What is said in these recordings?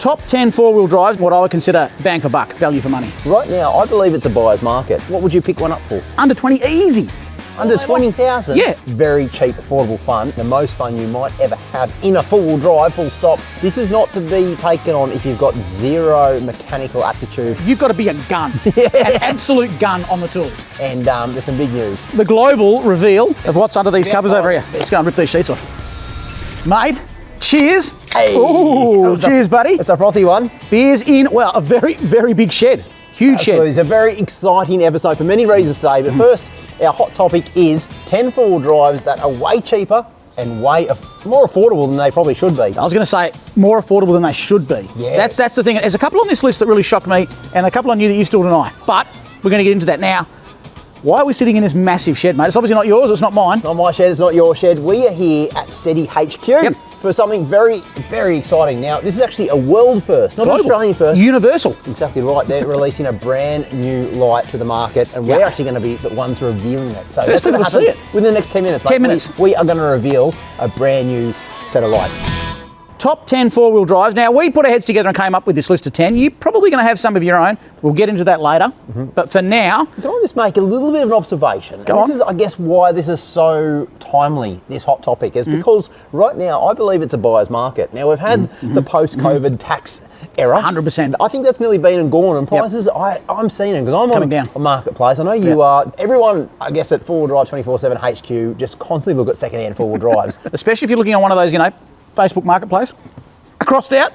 Top 10 four-wheel drives, what I would consider bang for buck, value for money. Right now, I believe it's a buyer's market. What would you pick one up for? Under 20, easy. Under 20,000? Yeah. Very cheap, affordable fun. The most fun you might ever have in a four-wheel drive, full stop. This is not to be taken on if you've got zero mechanical aptitude. You've got to be a gun, an absolute gun on the tools. And there's some big news. The global reveal of what's under these covers over here. Let's go and rip these sheets off. Mate, cheers. Hey. Ooh, cheers, buddy. It's a frothy one. Beers in, well, a very, very big shed. Huge Absolutely. shed. It's a very exciting episode for many reasons today. But first, our hot topic is 10 four-wheel drives that are way cheaper and way more affordable than they probably should be. I was going to say more affordable than they should be. Yeah. That's the thing. There's a couple on this list that really shocked me, and a couple I knew that you still deny. But we're going to get into that now. Why are we sitting in this massive shed, mate? It's obviously not yours, it's not mine. It's not my shed, it's not your shed. We are here at STEDI HQ for something very, very exciting. Now, this is actually a world first, not an Australian first. Universal. Exactly right. They're releasing a brand new light to the market, and we're actually going to be the ones revealing it. So First that's going to people to see happen within the next 10 minutes. 10 minutes. We are going to reveal a brand new set of light. Top 10 four-wheel drives. Now, we put our heads together and came up with this list of 10. You're probably going to have some of your own. We'll get into that later. But for now... Can I just make a little bit of an observation? Go on. This is, I guess, why this is so timely, this hot topic, is because right now, I believe it's a buyer's market. Now, we've had the post-COVID tax era. 100%. I think that's nearly been and gone, and prices, I'm seeing them, because I'm Coming on down. a marketplace. I know you are. Everyone, I guess, at 4-wheel drive 24/7 HQ, just constantly look at second-hand 4-wheel drives. Especially if you're looking on one of those, Facebook Marketplace. Crossed out,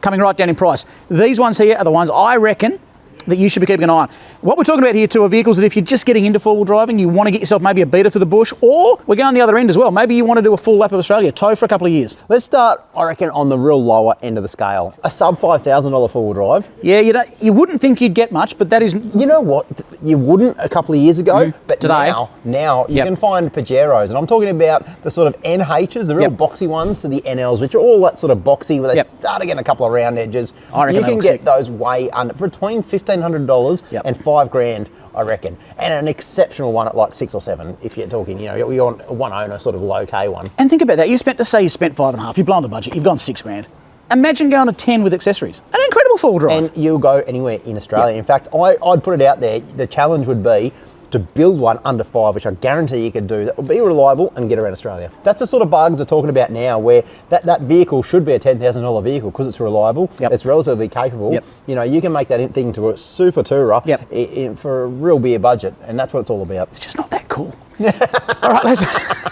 coming right down in price. These ones here are the ones I reckon that you should be keeping an eye on. What we're talking about here too are vehicles that if you're just getting into four-wheel driving, you want to get yourself maybe a beater for the bush, or we're going the other end as well. Maybe you want to do a full lap of Australia, tow for a couple of years. Let's start, I reckon, on the real lower end of the scale. A sub $5,000 four-wheel drive. Yeah, you wouldn't think you'd get much, but that is... You know what? You wouldn't a couple of years ago, but today, now you can find Pajeros, and I'm talking about the sort of NHs, the real boxy ones, to the NLs, which are all that sort of boxy where they start to get a couple of round edges. I reckon you can get those way under, for between $1,500 and $5,000, I reckon, and an exceptional one at like 6 or 7. If you're talking, you're on a one owner sort of low K one. And think about that. You spent 5.5. You've blown the budget. You've gone $6,000. Imagine going to 10 with accessories. An incredible four-wheel drive. And you'll go anywhere in Australia. In fact, I'd put it out there. The challenge would be to build one under 5, which I guarantee you could do, that will be reliable and get around Australia. That's the sort of bargains we're talking about now, where that vehicle should be a $10,000 vehicle because it's reliable, it's relatively capable. You can make that thing to a super tourer for a real beer budget, and that's what it's all about. It's just not that cool. All right, let's...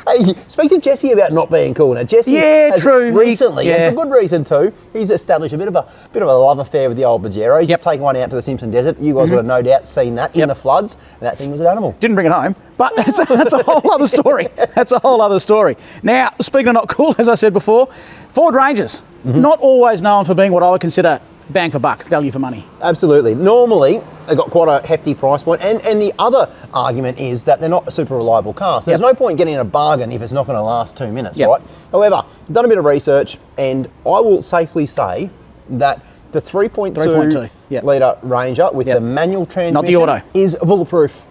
Hey, speak to Jesse about not being cool. Now, Jesse has recently, and for good reason too, he's established a bit of a love affair with the old Pajero. He's just taken one out to the Simpson Desert. You guys would have no doubt seen that in the floods, and that thing was an animal. Didn't bring it home, but that's a whole other story. That's a whole other story. Now, speaking of not cool, as I said before, Ford Rangers, not always known for being what I would consider bang for buck, value for money. Absolutely. Normally, they've got quite a hefty price point, and the other argument is that they're not a super reliable car. So there's no point getting a bargain if it's not going to last 2 minutes, right? However, I've done a bit of research, and I will safely say that the 3.2 litre Ranger with the manual transmission, not the auto, is a bulletproof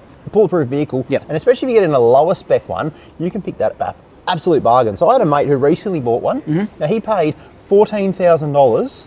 vehicle. And especially if you get in a lower spec one, you can pick that up. Absolute bargain. So I had a mate who recently bought one. Now he paid $14,000.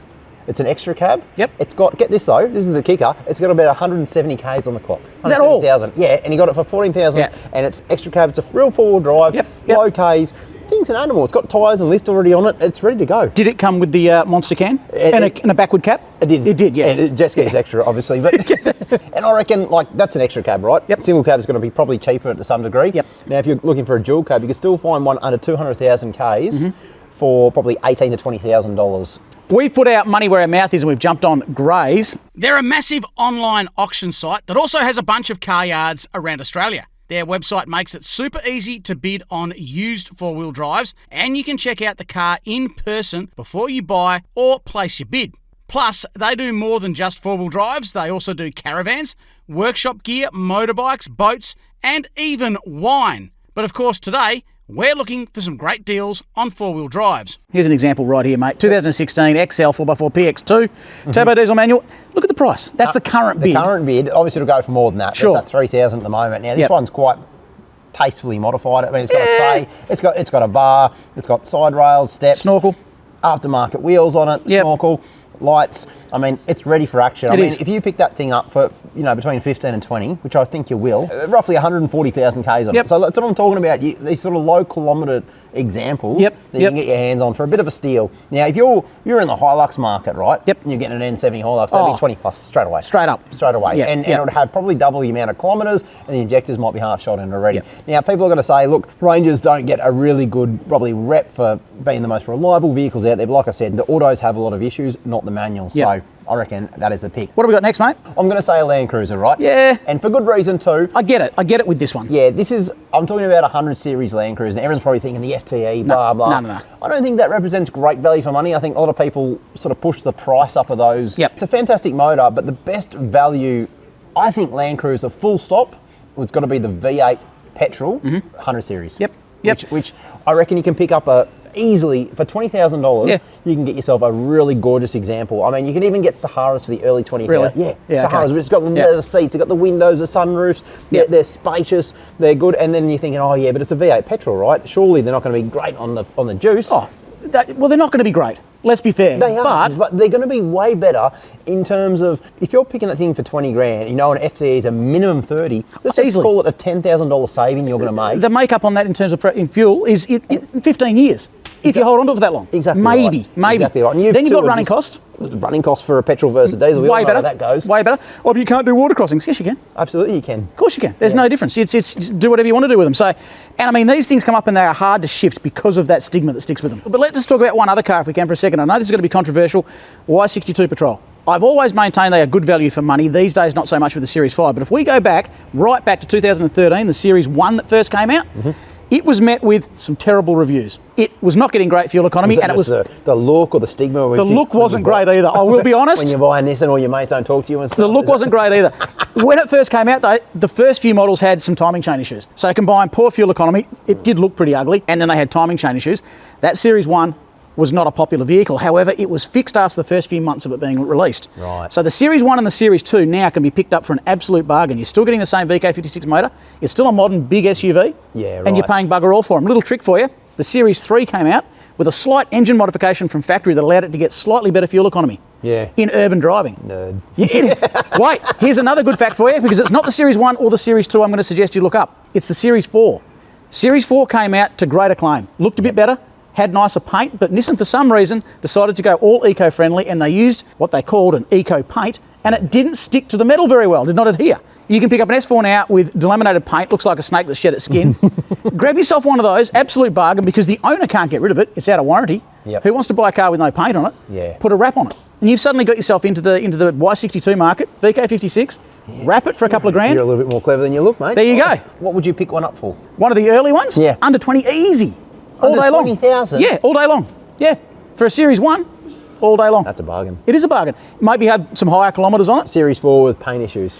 It's an extra cab. It's got, get this though, this is the kicker, it's got about 170 Ks on the clock. Is that all? 170,000. Yeah, and he got it for 14,000, and it's extra cab. It's a real four-wheel drive, low Ks. Thing's an animal. It's got tyres and lift already on it. It's ready to go. Did it come with the monster can and a backward cap? It did. It did, yeah. And it just gets extra, obviously. But and I reckon that's an extra cab, right? Single cab is going to be probably cheaper to some degree. Now, if you're looking for a dual cab, you can still find one under 200,000 Ks for probably $18,000 to $20,000. We've put our money where our mouth is and we've jumped on Grays. They're a massive online auction site that also has a bunch of car yards around Australia. Their website makes it super easy to bid on used four-wheel drives, and you can check out the car in person before you buy or place your bid. Plus, they do more than just four-wheel drives. They also do caravans, workshop gear, motorbikes, boats, and even wine. But of course, today, we're looking for some great deals on four-wheel drives. Here's an example right here, mate. 2016 XL 4x4 PX2, turbo diesel manual. Look at the price. That's the current bid. The current bid, obviously it'll go for more than that. Sure. It's at $3,000 at the moment. Now, this one's quite tastefully modified. I mean, it's got a tray, it's got a bar, it's got side rails, steps. Snorkel. aftermarket wheels on it, snorkel, lights. I mean, it's ready for action. I mean, if you pick that thing up for, between 15 and 20, which I think you will, roughly 140,000 Ks on it. So that's what I'm talking about. These sort of low kilometre examples that you can get your hands on for a bit of a steal. Now, if you're in the Hilux market, right? And you're getting an N70 Hilux, that'd be 20 plus straight away. Straight away. And it would have probably double the amount of kilometres, and the injectors might be half shot in already. Now, people are going to say, look, Rangers don't get a really good, probably rep for being the most reliable vehicles out there. But like I said, the autos have a lot of issues, not the manuals. So I reckon that is the pick. What have we got next, mate? I'm going to say a Land Cruiser, right? Yeah. And for good reason too. I get it with this one. Yeah, I'm talking about a 100 series Land Cruiser, and everyone's probably thinking the FTE, blah, blah. No. I don't think that represents great value for money. I think a lot of people sort of push the price up of those. It's a fantastic motor, but the best value, I think Land Cruiser full stop, was got to be the V8 petrol 100 series. Which I reckon you can pick up easily for $20,000. You can get yourself a really gorgeous example. I mean, you can even get Saharas for the early 20s. Really? Saharas. Okay. It's got the leather seats, it's got the windows, the sunroofs. They're spacious. They're good. And then you're thinking, oh yeah, but it's a V8 petrol, right? Surely they're not going to be great on the juice. Well, they're not going to be great. Let's be fair. They are, but they're going to be way better in terms of, if you're picking that thing for 20 grand, an FTE is a minimum 30, let's just call it a $10,000 saving you're going to make. The makeup on that in terms of in fuel is 15 years. If you hold on to it for that long. Exactly. Maybe. Exactly right. And then you've got running costs. Running costs for a petrol versus diesel. We all know how that goes. Way better. Oh, but you can't do water crossings. Yes, you can. Absolutely, you can. Of course you can. There's no difference. It's do whatever you want to do with them. So, and I mean, these things come up and they are hard to shift because of that stigma that sticks with them. But let's just talk about one other car if we can for a second. I know this is going to be controversial. Y62 Patrol. I've always maintained they are good value for money. These days, not so much with the Series 5. But if we go right back to 2013, the Series 1 that first came out, it was met with some terrible reviews. It was not getting great fuel economy, and it was the look or the stigma. The look wasn't great either. I will be honest. When you buy a Nissan, all your mates don't talk to you and stuff. The look wasn't great either. When it first came out, though, the first few models had some timing chain issues. So combined poor fuel economy, it did look pretty ugly, and then they had timing chain issues. That Series 1 was not a popular vehicle. However, it was fixed after the first few months of it being released. Right. So the Series 1 and the Series 2 now can be picked up for an absolute bargain. You're still getting the same VK56 motor. It's still a modern big SUV. Yeah, right. And you're paying bugger all for them. Little trick for you. The Series 3 came out with a slight engine modification from factory that allowed it to get slightly better fuel economy. Yeah. In urban driving. Nerd. Yeah, it is. Wait, here's another good fact for you, because it's not the Series 1 or the Series 2 I'm going to suggest you look up. It's the Series 4. Series 4 came out to great acclaim. Looked a bit better. Had nicer paint, but Nissan for some reason decided to go all eco-friendly, and they used what they called an eco paint, and it didn't stick to the metal very well, did not adhere. You can pick up an S4 now with delaminated paint, looks like a snake that shed its skin. Grab yourself one of those, absolute bargain, because the owner can't get rid of it, it's out of warranty. Who wants to buy a car with no paint on it? Yeah. Put a wrap on it. And you've suddenly got yourself into the Y62 market, VK56, wrap it for a couple of grand. You're a little bit more clever than you look, mate. There you go. What would you pick one up for? One of the early ones? Yeah. Under 20, easy. All Under day long. 20,000? Yeah, all day long. Yeah. For a Series 1, all day long. That's a bargain. It is a bargain. Maybe have some higher kilometres on it. Series 4 with paint issues.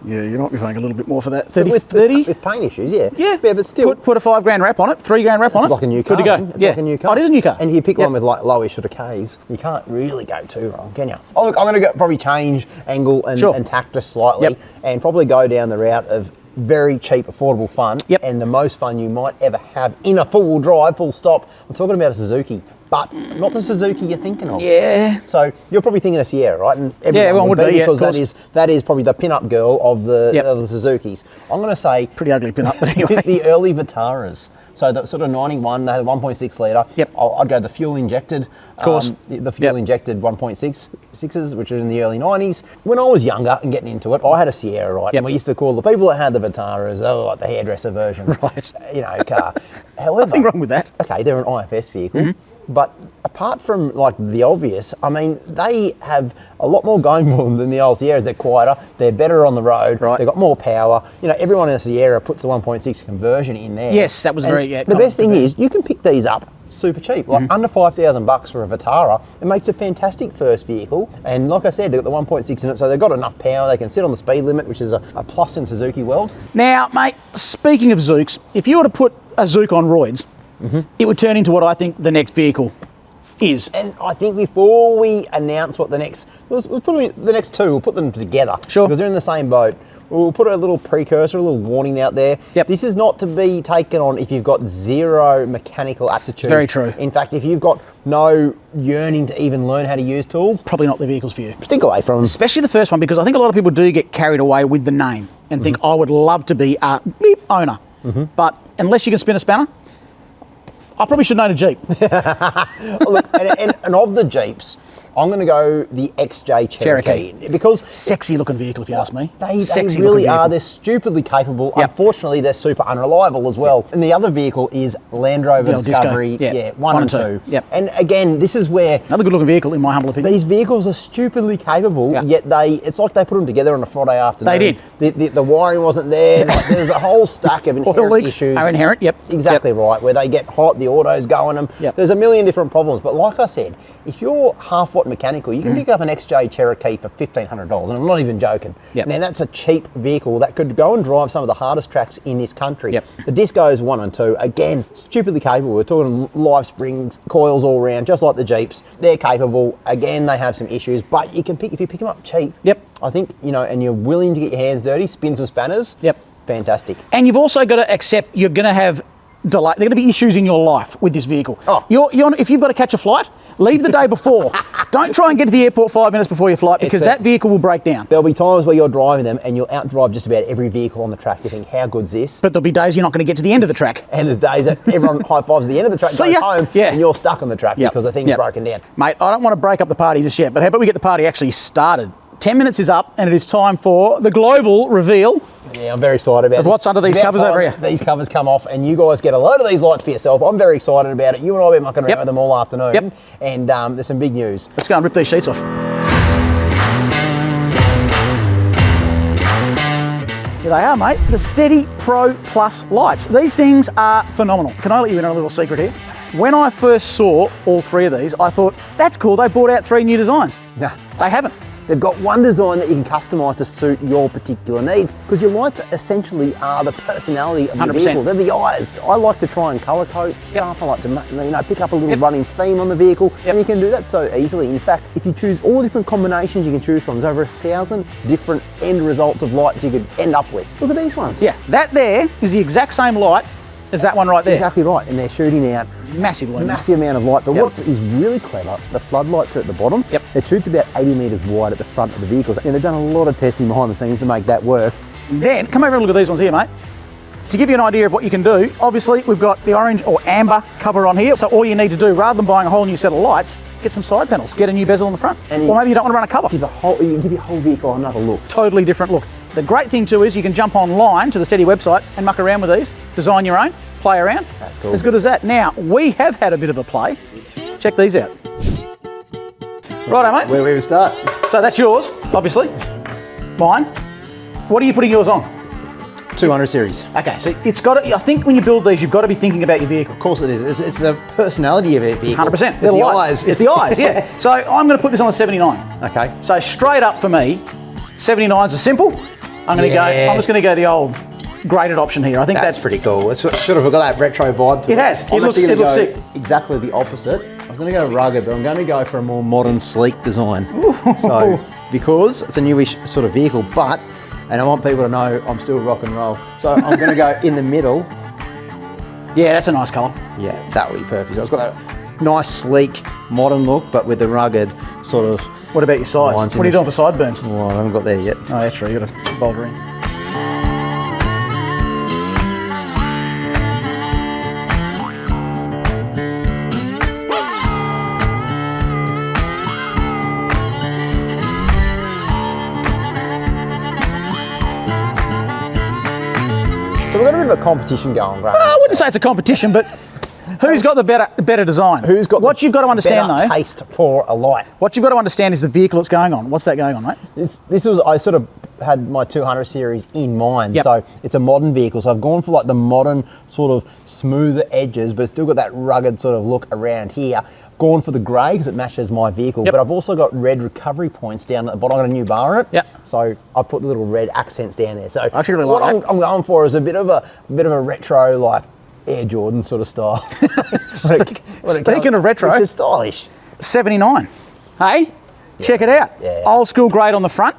Yeah, you might be paying a little bit more for that. 30? With paint issues, yeah. Yeah, but still. Put a $5 wrap on it, $3 wrap on it. It's like a new car. Good to go. It's like a new car. Oh, it is a new car. And if you pick one with like lowish sort of Ks, you can't really go too wrong, can you? Oh, look, I'm going to probably change angle and tact just slightly, and probably go down the route of very cheap, affordable fun, and the most fun you might ever have in a four-wheel drive, full stop. I'm talking about a Suzuki, but not the Suzuki you're thinking of. Yeah. So you're probably thinking of Sierra, right? And everyone would be, because that is probably the pin-up girl of the Suzukis. I'm going to say pretty ugly pin-up, but anyway. The early Vitaras. So the sort of 91, they had 1.6 litre. I'd go the fuel injected. Of course. The fuel injected 1.6s, which are in the early 90s. When I was younger and getting into it, I had a Sierra, right? And we used to call the people that had the Vitaras, they were like the hairdresser version. Right. Car. However, nothing wrong with that. Okay, they're an IFS vehicle. But apart from like the obvious, I mean, they have a lot more going for them than the old Sierras. They're quieter, they're better on the road, they've got more power. Everyone in a Sierra puts the 1.6 conversion in there. Yes, that was very, the best thing is you can pick these up super cheap, like under $5,000 for a Vitara. It makes a fantastic first vehicle. And like I said, they've got the 1.6 in it, so they've got enough power. They can sit on the speed limit, which is a plus in Suzuki world. Now, mate, speaking of Zooks, if you were to put a Zook on roids, it would turn into what I think the next vehicle is. And I think before we announce what the next, we'll put the next two, we'll put them together. Sure. Because they're in the same boat. We'll put a little precursor, a little warning out there. Yep. This is not to be taken on if you've got zero mechanical aptitude. Very true. In fact, if you've got no yearning to even learn how to use tools, Probably not the vehicles for you. stick away from them. Especially the first one, because I think a lot of people do get carried away with the name and think, I would love to be a beep owner. But unless you can spin a spanner, I probably should own a Jeep. Look, and of the Jeeps, I'm going to go the XJ Cherokee. Because Sexy looking vehicle, if you ask me. they Sexy really looking are. vehicle. They're stupidly capable. Yep. Unfortunately, they're super unreliable as well. And the other vehicle is Land Rover The old Disco. Discovery, Yeah. 1 and 2. Yep. And again, this is where Another good looking vehicle, in my humble opinion. these vehicles are stupidly capable, Yeah. yet it's like they put them together on a Friday afternoon. They did. The wiring wasn't there. Like, there's a whole stack of Oil inherent leaks issues. are inherent, yep. Exactly right, where they get hot, the auto's go on them. Yep. There's a million different problems. But like I said, if you're half-watt mechanical, you can pick up an XJ Cherokee for $1,500, and I'm not even joking. Yep. Now, that's a cheap vehicle that could go and drive some of the hardest tracks in this country. Yep. The Disco's 1 and 2, again, stupidly capable. We're talking live springs, coils all around, just like the Jeeps. They're capable. Again, they have some issues, but if you pick them up cheap, Yep. I think, and you're willing to get your hands dirty, spin some spanners, Yep. fantastic. And you've also got to accept you're going to have delay. There are going to be issues in your life with this vehicle. Oh. If you've got to catch a flight, leave the day before. Don't try and get to the airport 5 minutes before your flight, because that vehicle will break down. There'll be times where you're driving them and you'll outdrive just about every vehicle on the track. You think, how good's this? But there'll be days you're not going to get to the end of the track. And there's days that everyone high fives at the end of the track, See goes ya. home, Yeah. and you're stuck on the track Yep. because the thing's Yep. broken down. Mate, I don't want to break up the party just yet, but how about we get the party actually started? 10 minutes is up, and it is time for the global reveal. Yeah, I'm very excited about it. What's under these It's about covers over time here? These covers come off and you guys get a load of these lights for yourself. I'm very excited about it. You and I have been mucking around Yep. with them all afternoon. Yep. And there's some big news. Let's go and rip these sheets off. Here they are, mate. The STEDI Pro Plus lights. These things are phenomenal. Can I let you in on a little secret here? When I first saw all three of these, I thought, that's cool, they brought out 3 new designs. Nah. They haven't. They've got one design that you can customise to suit your particular needs, because your lights essentially are the personality of the 100%. vehicle. They're the eyes. I like to try and colour code stuff. I like to pick up a little running theme on the vehicle, and you can do that so easily. In fact, if you choose all the different combinations you can choose from, there's over 1,000 different end results of lights you could end up with. Look at these ones. Yeah, that there is the exact same light as that one right there. Exactly right, and they're shooting out Massive lumens. massive amount of light. But Yep. what is really clever, the floodlights are at the bottom. Yep. They're tuned about 80 metres wide at the front of the vehicles, and they've done a lot of testing behind the scenes to make that work. Then, come over and look at these ones here, mate. To give you an idea of what you can do, obviously we've got the orange or amber cover on here. So all you need to do, rather than buying a whole new set of lights, get some side panels, get a new bezel on the front. And or maybe you don't want to run a cover. You can give your whole vehicle another look. Totally different look. The great thing too is you can jump online to the STEDI website and muck around with these, design your own, play around. That's cool. As good as that. Now, we have had a bit of a play. Check these out. Righto, mate. Where do we even start? So that's yours, obviously. Mine. What are you putting yours on? 200 series. Okay, so it's got to, I think when you build these, you've got to be thinking about your vehicle. Of course it is. It's the personality of a vehicle. 100%. It's the eyes. It's the eyes, yeah. So I'm going to put this on a 79. Okay. So straight up for me, 79s are simple. I'm just going to go the old graded option here. I think That's pretty cool. It's sort of got that retro vibe to it. It has. I'm actually It looks gonna sick. go exactly the opposite. I was going to go rugged, but I'm going to go for a more modern, sleek design. So, because it's a newish sort of vehicle, and I want people to know I'm still rock and roll. So I'm going to go in the middle. Yeah, that's a nice colour. Yeah, that would be perfect. So it's got that nice, sleek, modern look, but with the rugged sort of. What about your sides? Lines in What are you the- doing for sideburns? Well, I haven't got there yet. Oh, that's true. You've got a boulder in. So we've got a bit of a competition going, Graham. I wouldn't say it's a competition, but who's got the better design? Who's got what the you've got to understand better though? taste for a light? What you've got to understand is the vehicle it's going on. What's that going on, mate? This was, I sort of had my 200 series in mind. Yep. So it's a modern vehicle. So I've gone for like the modern sort of smoother edges, but it's still got that rugged sort of look around here. Gone for the grey because it matches my vehicle, Yep. but I've also got red recovery points down at the bottom. I've got a new bar on it. Yep. So I put the little red accents down there. So I actually really what like that. I'm going for is a bit of a retro, like Air Jordan sort of style. Speaking of retro, which is stylish. 79. Hey, check it out. Yeah. Old school grade on the front,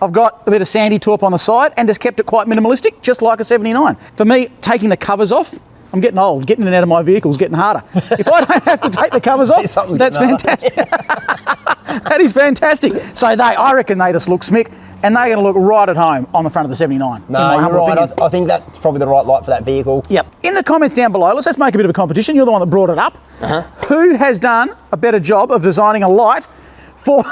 I've got a bit of sandy top on the side and just kept it quite minimalistic, just like a 79. For me, taking the covers off, I'm getting old. Getting in and out of my vehicle is getting harder. If I don't have to take the covers off, that's fantastic. That is fantastic. So I reckon they just look smick, and they're going to look right at home on the front of the 79. No, you're right. I think that's probably the right light for that vehicle. Yep. In the comments down below, let's make a bit of a competition. You're the one that brought it up. Who has done a better job of designing a light for...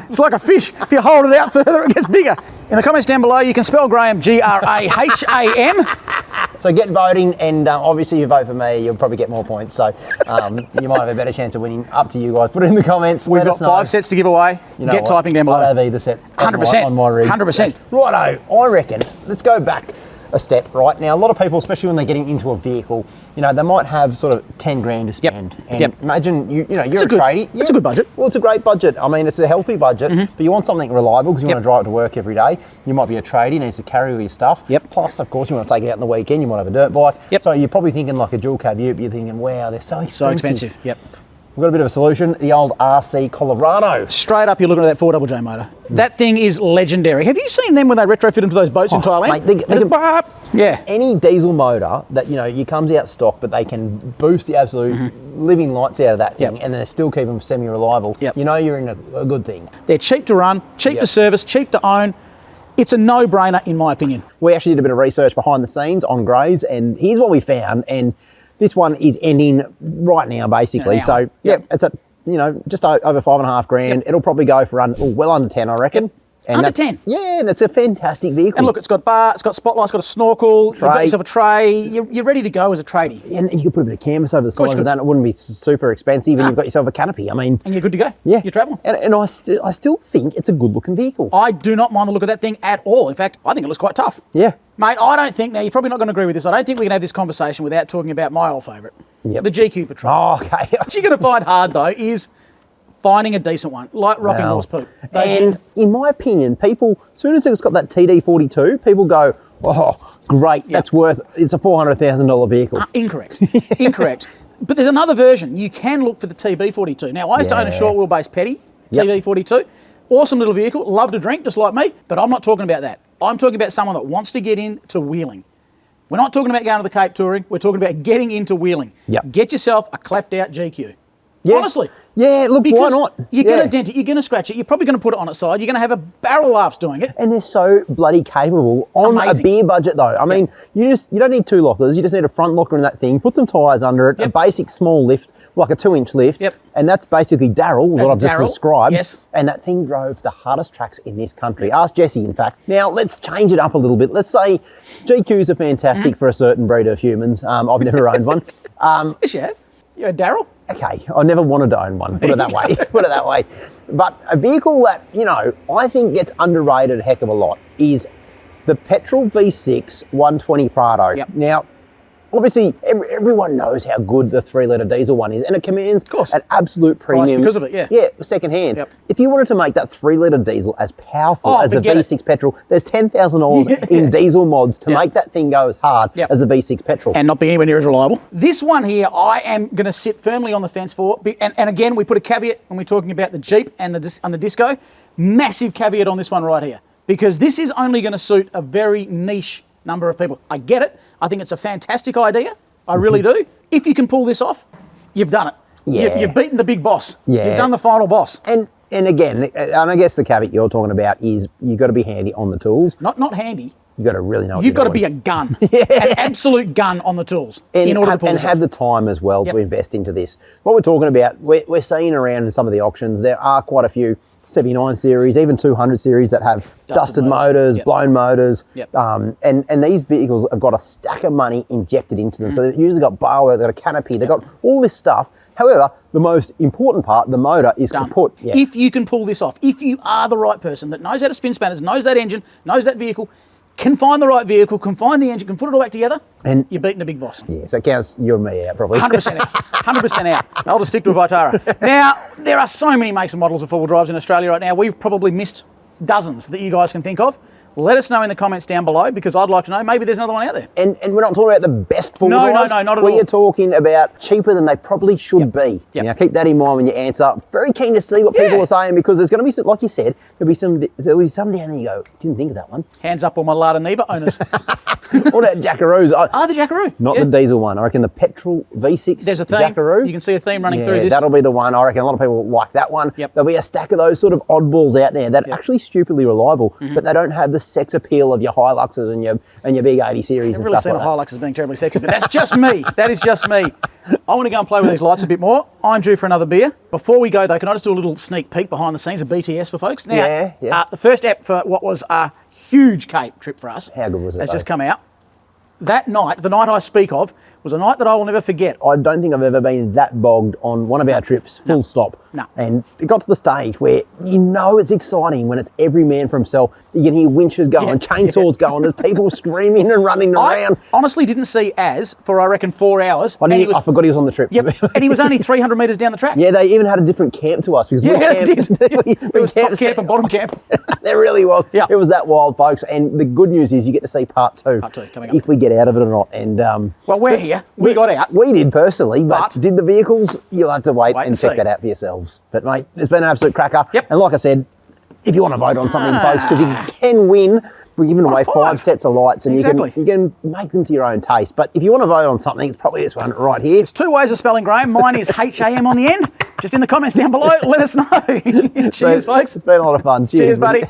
It's like a fish. If you hold it out further, it gets bigger. In the comments down below, you can spell Graham Graham. So get voting, and obviously if you vote for me, you'll probably get more points. So you might have a better chance of winning. Up to you guys. Put it in the comments. We've got 5 sets to give away. Get typing down below. I'll have either set 100%. on my rig. 100%. Righto, I reckon. Let's go back a step, right? Now, a lot of people, especially when they're getting into a vehicle, you know, they might have sort of 10 grand to spend. And imagine, you're a tradie. It's a good budget. Well, it's a great budget. I mean, it's a healthy budget, but you want something reliable because you want to drive it to work every day. You might be a tradie, needs to carry all your stuff. Plus, of course, you want to take it out on the weekend. You might have a dirt bike. So you're probably thinking like a dual cab ute, but you're thinking, wow, they're so expensive. So expensive, We've got a bit of a solution, the old RC Colorado. Straight up, you're looking at that 4JJ motor. That thing is legendary. Have you seen them when they retrofit into those boats in Thailand? Mate, any diesel motor that, you know, it comes out stock, but they can boost the absolute living lights out of that thing, and they still keep them semi-reliable. You know you're in a good thing. They're cheap to run, cheap to service, cheap to own. It's a no-brainer, in my opinion. We actually did a bit of research behind the scenes on greys, and here's what we found. And this one is ending right now, basically. So, it's at, you know, just over 5.5 grand. It'll probably go for well under 10, I reckon. And under 10? Yeah, and it's a fantastic vehicle. And look, it's got bar, it's got spotlights, it's got a snorkel, you've got yourself a tray, you're ready to go as a tradie. And you could put a bit of canvas over the side of that, it wouldn't be super expensive, and you've got yourself a canopy. I mean... And you're good to go. Yeah. You're travelling. And I still think it's a good-looking vehicle. I do not mind the look of that thing at all. In fact, I think it looks quite tough. Yeah. Mate, I don't think, now you're probably not going to agree with this, I don't think we can have this conversation without talking about my old favourite, the GQ Patrol. Oh, okay. What you're going to find hard, though, is finding a decent one, like rocking horse poop. And in my opinion, people, as soon as it's got that TD42, people go, oh, great, that's worth, it's a $400,000 vehicle. Incorrect. Incorrect. But there's another version. You can look for the TB42. Now, I used to own a short wheelbase Petty, TB42. Awesome little vehicle, love to drink, just like me, but I'm not talking about that. I'm talking about someone that wants to get into wheeling. We're not talking about going to the Cape touring, we're talking about getting into wheeling. Get yourself a clapped out GQ. Honestly. Yeah, look, why not? You're going to dent it, you're going to scratch it, you're probably going to put it on its side, you're going to have a barrel of laughs doing it. And they're so bloody capable on a beer budget, though. I mean, you don't need 2 lockers, you just need a front locker in that thing, put some tyres under it, a basic small lift, like a 2-inch lift, and that's basically Daryl, what I've just described. And that thing drove the hardest tracks in this country. Ask Jesse, in fact. Now, let's change it up a little bit. Let's say GQs are fantastic for a certain breed of humans. I've never owned one. Yes, you have. You had Daryl. Okay, I never wanted to own one, put it that way, put it that way. But a vehicle that, you know, I think gets underrated a heck of a lot is the petrol V6 120 Prado. Now, obviously, everyone knows how good the 3-litre diesel one is, and it commands an absolute premium. Price because of it, Yeah, second hand. If you wanted to make that 3-litre diesel as powerful as the V6 petrol, there's $10,000 in diesel mods to make that thing go as hard as the V6 petrol. And not be anywhere near as reliable. This one here, I am going to sit firmly on the fence for. And again, we put a caveat when we're talking about the Jeep and the Disco. Massive caveat on this one right here. Because this is only going to suit a very niche number of people. I get it. I think it's a fantastic idea. I really do. If you can pull this off, you've done it. You've beaten the big boss. You've done the final boss. And again, and I guess the caveat you're talking about is you've got to be handy on the tools. Not handy. You've got to really know what You've got to be a gun. An absolute gun on the tools in order to pull this off. And have the time as well to invest into this. What we're talking about, we're seeing around in some of the auctions, there are quite a few 79 series, even 200 series that have dusted motors, blown motors, and these vehicles have got a stack of money injected into them. So they've usually got bar work, they've got a canopy, they've got all this stuff. However, the most important part, the motor, is kaput. If you can pull this off, if you are the right person that knows how to spin spanners, knows that engine, knows that vehicle, can find the right vehicle, can find the engine, can put it all back together, and you're beating the big boss. Yeah, so it counts you and me out, probably. 100% out. 100% out. I'll just stick to a Vitara. Now, there are so many makes and models of four-wheel drives in Australia right now. We've probably missed dozens that you guys can think of. let us know in the comments down below, because I'd like to know, maybe there's another one out there. And we're not talking about the best full No, drives. not at all. We are talking about cheaper than they probably should be. Yep. Now, keep that in mind when you answer. Very keen to see what people are saying, because there's going to be some, like you said, there'll be some down there you go, didn't think of that one. Hands up all my Lada Neva owners. What about Jackaroos? The Jackaroo. Not the diesel one. I reckon the petrol V6 There's a theme. Jackaroo. You can see a theme running through this. That'll be the one. I reckon a lot of people like that one. Yep. There'll be a stack of those sort of oddballs out there that are actually stupidly reliable, but they don't have the sex appeal of your Hiluxes and your big 80 series and I've really stuff seen like a Hilux as being terribly sexy, but that's just me. That is just me. I want to go and play with these lights a bit more. I'm due for another beer. Before we go, though, can I just do a little sneak peek behind the scenes of BTS for folks? Now, the first app for what was a huge Cape trip for us How good was it, has though? just come out. That night, the night I speak of, was a night that I will never forget. I don't think I've ever been that bogged on one of our trips, full stop. No. And it got to the stage where you know it's exciting when it's every man for himself. You can hear winches going, chainsaws going, there's people screaming and running around. I honestly didn't see Az for, I reckon, 4 hours. I forgot he was on the trip. Yep, and he was only 300 metres down the track. Yeah, they even had a different camp to us. Because they did. There was top camped camp and bottom camp. There really was. Yeah. It was that wild, folks. And the good news is you get to see part two. Part two coming up. If we get out of it or not. And well, we're here. We got out. We did personally, but did the vehicles? You'll have to wait and check see. that out for yourselves. But mate, it's been an absolute cracker. Yep. And like I said, if you want to vote on something, folks, because you can win. We're giving away 5 sets of lights, and you can make them to your own taste. But if you want to vote on something, it's probably this one right here. There's 2 ways of spelling Graham. Mine is H-A-M on the end. Just in the comments down below, let us know. Cheers, folks. It's been a lot of fun. Cheers buddy.